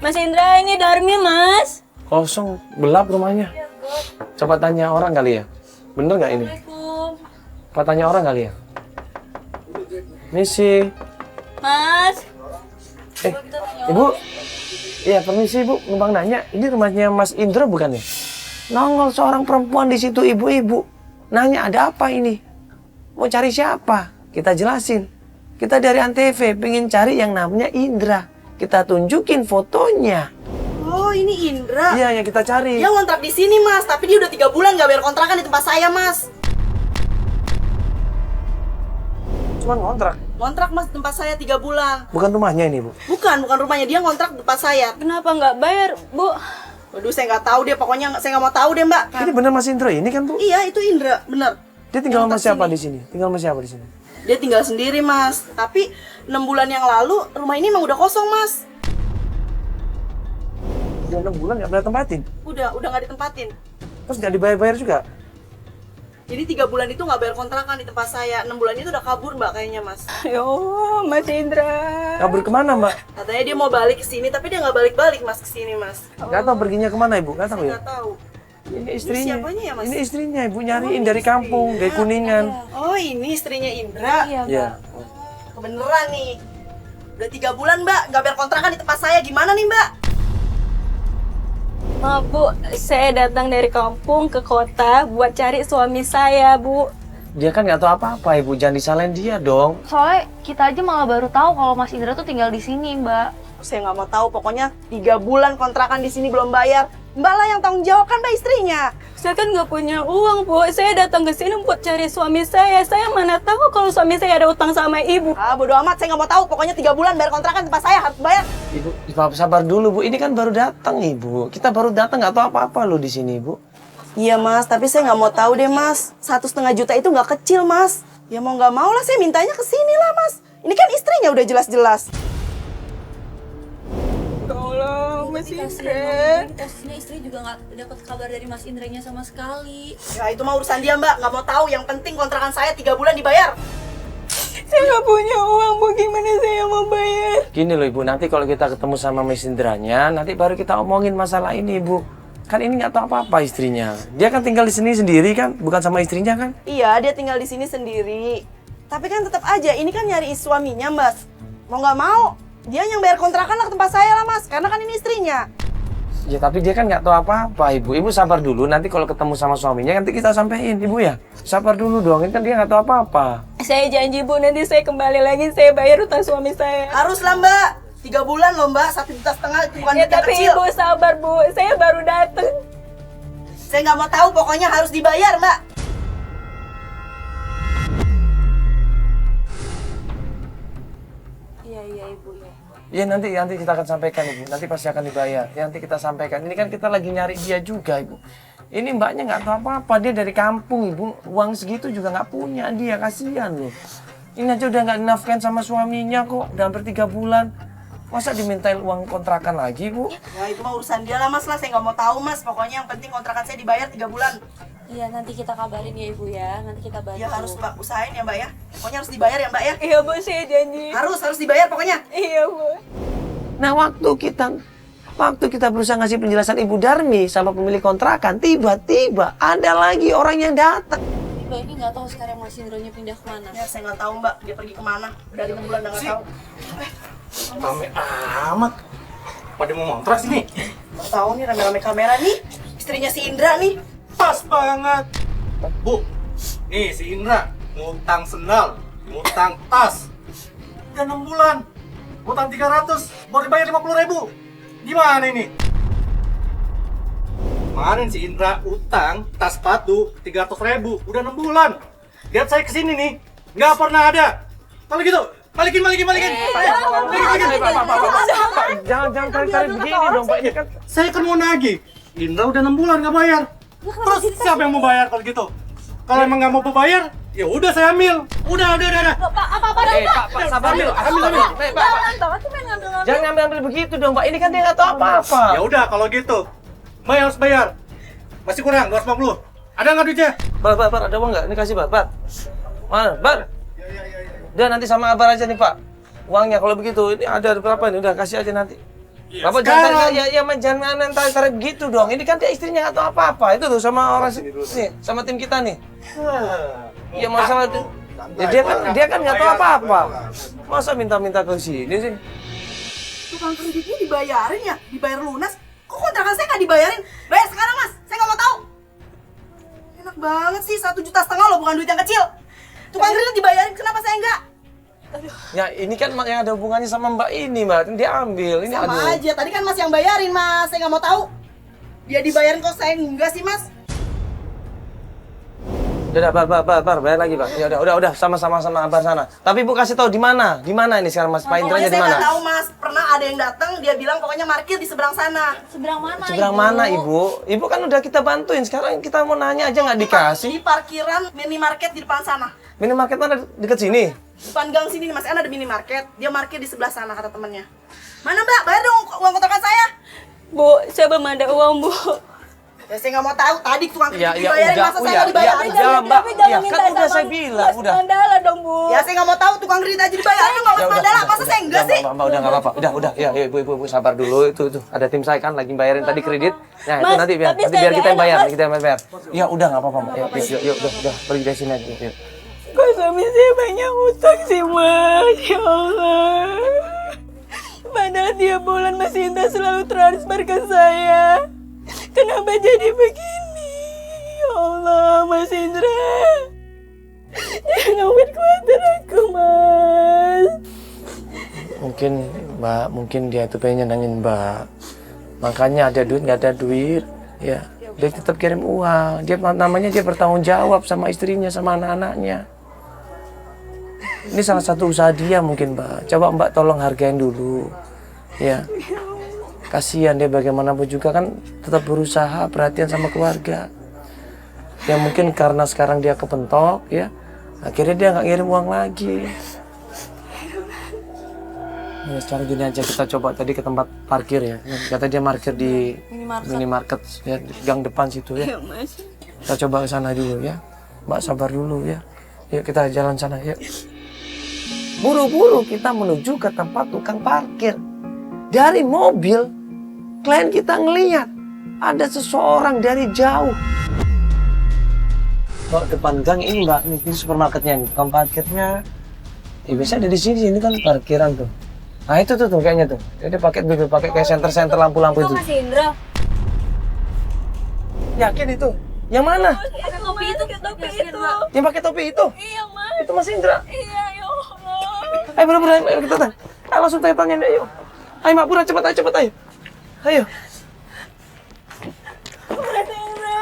Mas Indra, ini Darmi, Mas. Kosong, gelap rumahnya. Coba tanya orang kali ya. Bener nggak ini? Coba tanya orang kali ya. Misi. Mas. Ibu. Iya, permisi Ibu. Numpang nanya, ini rumahnya Mas Indra bukan ya? Nongol seorang perempuan di situ, ibu-ibu. Nanya ada apa ini? Mau cari siapa? Kita jelasin. Kita dari Antv pengen cari yang namanya Indra. Kita tunjukin fotonya. Oh, ini Indra. Iya, yang kita cari. Dia ngontrak di sini, Mas. Tapi dia udah 3 bulan nggak bayar kontrakan di tempat saya, Mas. Cuman ngontrak. Ngontrak, Mas, di tempat saya 3 bulan. Bukan rumahnya ini, Bu. Bukan rumahnya. Dia ngontrak di tempat saya. Kenapa nggak bayar, Bu? Waduh, saya nggak tahu deh. Pokoknya saya nggak mau tahu deh, Mbak. Ini bener Mas Indra ini kan, Bu? Iya, itu Indra, bener. Dia tinggal sama Ngontrak siapa sini. di sini? Tinggal sama siapa di sini? Dia tinggal sendiri, Mas. Tapi 6 bulan yang lalu rumah ini emang udah kosong, Mas. Udah 6 bulan nggak pernah tempatin. Udah nggak ditempatin. Terus nggak dibayar-bayar juga? Jadi 3 bulan itu nggak bayar kontrakan di tempat saya. 6 bulan itu udah kabur, Mbak, kayaknya, Mas. Yo, Mas Indra. Kabur kemana, Mbak? Katanya dia mau balik ke sini, tapi dia nggak balik-balik, Mas, ke sini, Mas. Nggak tahu perginya kemana, Ibu? Nggak tahu Saya ya? nggak tahu. Ini istrinya. siapanya ya, Mas? Ini istrinya, Ibu nyariin dari kampung, dari Kuningan. Oh, ini istrinya Indra. Iya, Iya. Kebeneran nih. Udah 3 bulan, Mbak, nggak bayar kontrakan di tempat saya. Gimana nih, Mbak? Maaf, Bu. Saya datang dari kampung ke kota buat cari suami saya, Bu. Dia kan nggak tahu apa-apa, Ibu. Jangan disalahin dia dong. Soalnya kita aja malah baru tahu kalau Mas Indra tuh tinggal di sini, Mbak. Saya nggak mau tahu. Pokoknya 3 bulan kontrakan di sini belum bayar. Mbak lah yang tanggung jawab, kan, Mbak, istrinya. Saya kan nggak punya uang, Bu. Saya datang ke sini buat cari suami saya. Saya mana tahu kalau suami saya ada utang sama Ibu. Ah, bodo amat. Saya nggak mau tahu. Pokoknya 3 bulan bayar kontrakan tempat saya harus bayar. Ibu, sabar dulu, Bu. Ini kan baru datang, Ibu. Kita baru datang nggak tahu apa-apa loh di sini, Bu. Iya, Mas. Tapi saya nggak mau tahu deh, Mas. 1,5 juta itu nggak kecil, Mas. Ya mau nggak mau lah, saya mintanya ke sini lah, Mas. Ini kan istrinya udah jelas-jelas. Tolong, Mas Indra. Posisinya istri juga nggak dapat kabar dari Mas Indranya sama sekali. Ya itu mah urusan dia, Mbak. Nggak mau tahu. Yang penting kontrakan saya 3 bulan dibayar. Saya nggak punya uang, Bu. Gimana saya mau bayar? Gini loh, Ibu. Nanti kalau kita ketemu sama Miss Indranya, nanti baru kita omongin masalah ini, Ibu. Kan ini nggak tahu apa-apa istrinya. Dia kan tinggal di sini sendiri kan, bukan sama istrinya kan? Iya, dia tinggal di sini sendiri. Tapi kan tetap aja, ini kan nyari suaminya, Mas. Mau nggak mau, dia yang bayar kontrakan lah ke tempat saya lah, Mas. Karena kan ini istrinya. Ya tapi dia kan nggak tahu apa-apa, Ibu. Ibu sabar dulu, nanti kalau ketemu sama suaminya nanti kita sampein, Ibu ya. Sabar dulu dong, ini kan dia nggak tahu apa-apa. Saya janji, Bu. Nanti saya kembali lagi. Saya bayar utang suami saya. Harus lah, Mbak. 3 bulan loh, Mbak. 1,5 juta itu bukan Ya, duit yang tapi kecil. Ibu sabar, Bu. Saya baru datang. Saya nggak mau tahu, pokoknya harus dibayar, Mbak. Iya, Ibu. Ya. Iya nanti kita akan sampaikan, Ibu. Nanti pasti akan dibayar. Ya, nanti kita sampaikan. Ini kan kita lagi nyari dia juga, Ibu. Ini mbaknya nggak tahu apa-apa. Dia dari kampung, Ibu. Uang segitu juga nggak punya dia. Kasihan loh. Ini aja udah nggak dinafkahin sama suaminya kok. Udah hampir 3 bulan. Masa dimintain uang kontrakan lagi, Bu? Ya itu mah urusan dia lah, Mas lah. Saya nggak mau tahu, Mas. Pokoknya yang penting kontrakan saya dibayar 3 bulan. Iya, nanti kita kabarin ya Ibu ya. Nanti kita bantu. Ya harus, Mbak. Usahain ya, Mbak ya. Pokoknya harus dibayar ya, Mbak ya. Iya, Bu. Saya janji. Harus dibayar pokoknya. Iya, Bu. Nah waktu kita berusaha ngasih penjelasan Ibu Darmi sama pemilik kontrakan, tiba-tiba ada lagi orang yang datang. Mbak ini nggak tahu sekarang Mas Indranya pindah kemana. Ya saya nggak tahu, Mbak. Dia pergi kemana. Udah 6 bulan udah nggak tahu. Rame amat. Pada mau ngontrak sini. Nggak tahu nih rame-rame kamera nih. Istrinya si Indra nih. Pas banget. Bu, nih si Indra ngutang sendal, ngutang tas. Udah 6 bulan. Ngutang 300, baru dibayar 50.000. Gimana ini? Kemarin si Indra utang tas sepatu 300.000. Udah 6 bulan. Lihat saya kesini nih, nggak pernah ada. Kalau gitu, balikin. Jangan tarik begini dong, Pak. Ini kan Saya kan mau nagih. Indra udah 6 bulan nggak bayar. Terus siapa yang mau bayar kalau gitu? Kalau emang nggak mau bayar, ya udah saya ambil. Udah. Pak, sabar dulu. Ambil. Jangan ngambil begitu dong, Pak. Ini kan dia nggak tahu apa-apa. Ya udah kalau gitu, Mbak harus bayar. Masih kurang 250. Ada nggak duitnya? Bar, ada uang nggak? Ini kasih, Bar. Mana, Bar? Udah nanti sama Abar aja nih, Pak. Uangnya kalau begitu, ini ada berapa ini? Udah kasih aja nanti. Ya, Bapak jangan jangan tarik gitu dong. Ini kan dia istrinya nggak tahu apa-apa. Itu tuh sama orang nih, sama tim kita nih. Ya masalah ya, dia kan nggak tahu apa-apa. Masa minta-minta ke sini sih? Tukang kreditnya dibayarin ya? Dibayar lunas? Kok kontrakan saya nggak dibayarin? Bayar sekarang mas, saya nggak mau tahu. Enak banget sih, 1,5 juta loh, bukan duit yang kecil. Tukang kredit dibayarin, kenapa saya enggak? Ya ini kan yang ada hubungannya sama Mbak ini, Mbak. Dia ambil. Ini Sama aja, tadi kan mas yang bayarin mas, saya nggak mau tahu. Dia dibayarin kok saya enggak sih mas? Udah, bar, bayar lagi, Pak. Ya udah, sama-sama Abar sana. Tapi Bu kasih tahu di mana ini sekarang Mas Pak Indranya di Pokoknya saya mana? nggak tahu mas, pernah ada yang datang, dia bilang pokoknya parkir di seberang sana. Seberang mana? Seberang mana, Ibu? Ibu kan udah kita bantuin. Sekarang kita mau nanya aja nggak dikasih. Di parkiran minimarket di depan sana. Minimarket mana deket sini? Depan gang sini nih mas, kan ada minimarket. Dia parkir di sebelah sana kata temennya. Mana mbak, bayar dong uang kontrakan saya. Bu, saya belum ada uang, Bu. Ya saya nggak mau tahu, tadi tukang Ya kredit dibayarin, masa saya nggak dibayarin? Mbak. Tapi jangan Ya minta kan udah sama saya bilang, Mas udah. Mandala dong, Bu. Ya saya nggak mau tahu, tukang kredit aja dibayarin nggak mas Mandala, masa saya enggak sih? Mbak, udah nggak apa-apa. Udah. Ya, Ibu sabar dulu. Itu ada tim saya kan lagi bayarin tadi kredit. Nah, itu Mas, nanti tapi saya biar kita yang nggak bayar, enak, kita yang bayar. Ya udah nggak apa-apa, Mbak. Yuk, udah pergi dari sini aja. Yuk. Kok suami saya banyak utang sih, Mas? Ya Allah. Padahal tiap bulan Mas Indra selalu transfer ke saya. Kenapa jadi begini? Ya Allah, Mas Indra. Jangan buat khawatir aku, Mas. Mungkin dia tuh pengen nyenengin Mbak. Makanya ada duit nggak ada duit, ya. Dia tetap kirim uang. Dia bertanggung jawab sama istrinya, sama anak-anaknya. Ini salah satu usaha dia mungkin, Mbak. Coba Mbak tolong hargain dulu, ya. Kasihan dia bagaimanapun juga kan tetap berusaha, perhatian sama keluarga. Ya mungkin karena sekarang dia kepentok, ya. Akhirnya dia nggak ngirim uang lagi. Ya, secara gini aja kita coba tadi ke tempat parkir ya. Kata dia parkir di minimarket ya, di gang depan situ ya. Kita coba ke sana dulu ya. Mbak sabar dulu ya. Yuk kita jalan sana yuk. Buru-buru kita menuju ke tempat tukang parkir. Dari mobil, klien kita ngelihat ada seseorang dari jauh. Kok depan gang ini Mbak, ini supermarketnya nih. Tukang parkirnya, ya biasanya ada di sini. Ini kan parkiran tuh. Nah itu tuh kayaknya tuh. Dia pakai kayak senter lampu-lampu itu. Mas Indra. Yakin itu? Yang mana? Topi itu. Yang pakai topi itu? Iya, Mas. Itu Mas Indra. Iya, ya Allah. Ayo bener-bener, ayo kita tanya. Ayo langsung tanya deh, ayo. Ayo Mak, buruan cepet ayo. Ayo. Mas Indra.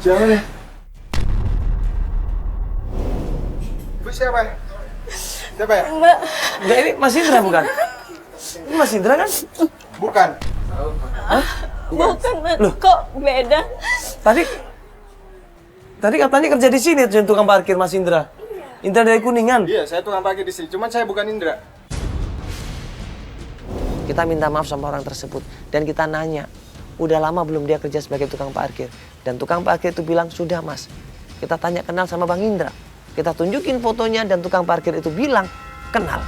Jangan ya. Bu siapa ya? Siapa ya? Mbak, Enggak, ini Mas Indra bukan? Ini Mas Indra kan? Bukan. bukan, Mas. Kok beda? Tadi katanya kerja di sini tuh tukang parkir Mas Indra. Indra dari Kuningan. Iya, saya tukang parkir di sini. Cuman saya bukan Indra. Kita minta maaf sama orang tersebut dan kita nanya, udah lama belum dia kerja sebagai tukang parkir? Dan tukang parkir itu bilang, sudah Mas. Kita tanya kenal sama Bang Indra. Kita tunjukin fotonya dan tukang parkir itu bilang, kenal.